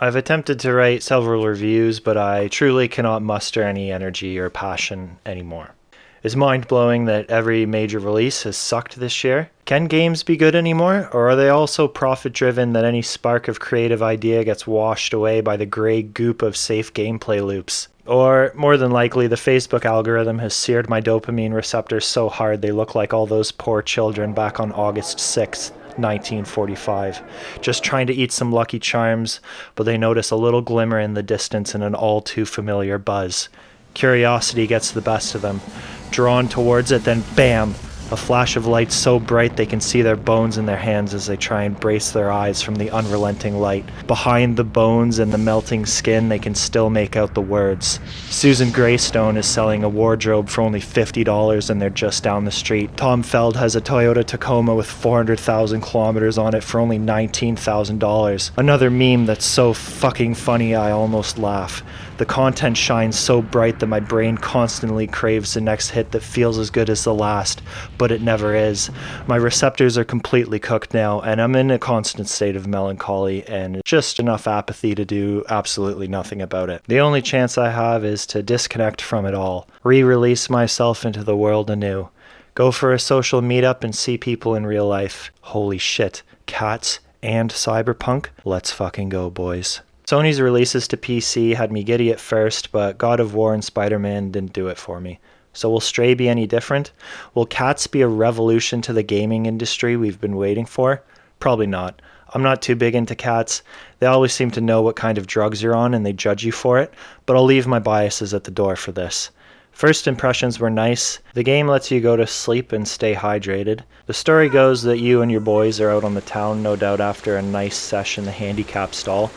I've attempted to write several reviews, but I truly cannot muster any energy or passion anymore. It's mind-blowing that every major release has sucked this year. Can games be good anymore, or are they all so profit-driven that any spark of creative idea gets washed away by the grey goop of safe gameplay loops? Or, more than likely, the Facebook algorithm has seared my dopamine receptors so hard they look like all those poor children back on August 6th, 1945, just trying to eat some Lucky Charms, but they notice a little glimmer in the distance and an all-too-familiar buzz. Curiosity gets the best of them. Drawn towards it, then bam! A flash of light so bright they can see their bones in their hands as they try and brace their eyes from the unrelenting light. Behind the bones and the melting skin, they can still make out the words. Susan Greystone is selling a wardrobe for only $50 and they're just down the street. Tom Feld has a Toyota Tacoma with 400,000 kilometers on it for only $19,000. Another meme that's so fucking funny I almost laugh. The content shines so bright that my brain constantly craves the next hit that feels as good as the last, but it never is. My receptors are completely cooked now, and I'm in a constant state of melancholy and just enough apathy to do absolutely nothing about it. The only chance I have is to disconnect from it all, re-release myself into the world anew, go for a social meetup and see people in real life. Holy shit, cats and cyberpunk? Let's fucking go, boys. Sony's releases to PC had me giddy at first, but God of War and Spider-Man didn't do it for me. So will Stray be any different? Will Cats be a revolution to the gaming industry we've been waiting for? Probably not. I'm not too big into cats. They always seem to know what kind of drugs you're on and they judge you for it, but I'll leave my biases at the door for this. First impressions were nice. The game lets you go to sleep and stay hydrated. The story goes that you and your boys are out on the town, no doubt after a nice sesh in the handicap stall,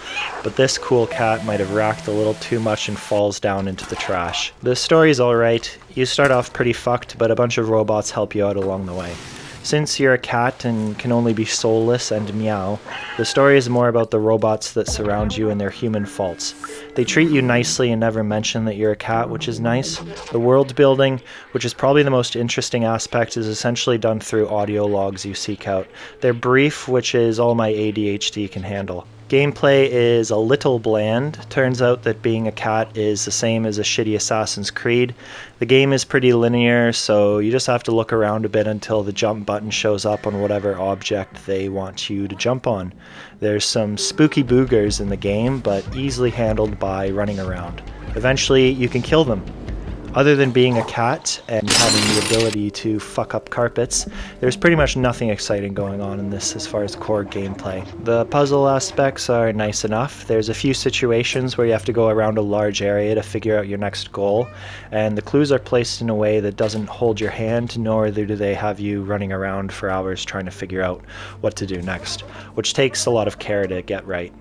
but this cool cat might have racked a little too much and falls down into the trash. The story's alright. You start off pretty fucked, but a bunch of robots help you out along the way. Since you're a cat and can only be soulless and meow, the story is more about the robots that surround you and their human faults. They treat you nicely and never mention that you're a cat, which is nice. The world building, which is probably the most interesting aspect, is essentially done through audio logs you seek out. They're brief, which is all my ADHD can handle. Gameplay is a little bland. Turns out that being a cat is the same as a shitty Assassin's Creed. The game is pretty linear, so you just have to look around a bit until the jump button shows up on whatever object they want you to jump on. There's some spooky boogers in the game, but easily handled by running around. Eventually, you can kill them. Other than being a cat and having the ability to fuck up carpets, there's pretty much nothing exciting going on in this as far as core gameplay. The puzzle aspects are nice enough. There's a few situations where you have to go around a large area to figure out your next goal, and the clues are placed in a way that doesn't hold your hand, nor do they have you running around for hours trying to figure out what to do next, which takes a lot of care to get right.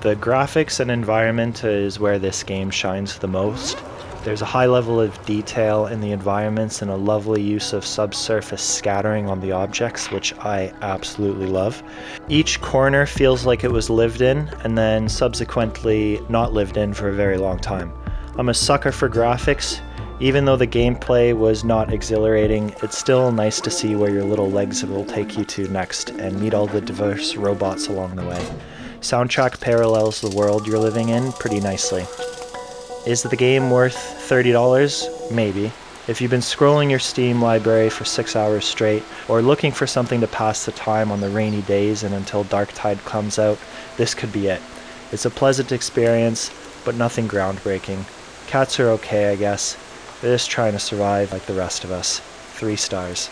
The graphics and environment is where this game shines the most. There's a high level of detail in the environments and a lovely use of subsurface scattering on the objects, which I absolutely love. Each corner feels like it was lived in, and then subsequently not lived in for a very long time. I'm a sucker for graphics. Even though the gameplay was not exhilarating, it's still nice to see where your little legs will take you to next and meet all the diverse robots along the way. Soundtrack parallels the world you're living in pretty nicely. Is the game worth $30? Maybe. If you've been scrolling your Steam library for 6 hours straight, or looking for something to pass the time on the rainy days and until Darktide comes out, this could be it. It's a pleasant experience, but nothing groundbreaking. Cats are okay, I guess. They're just trying to survive like the rest of us. 3 stars.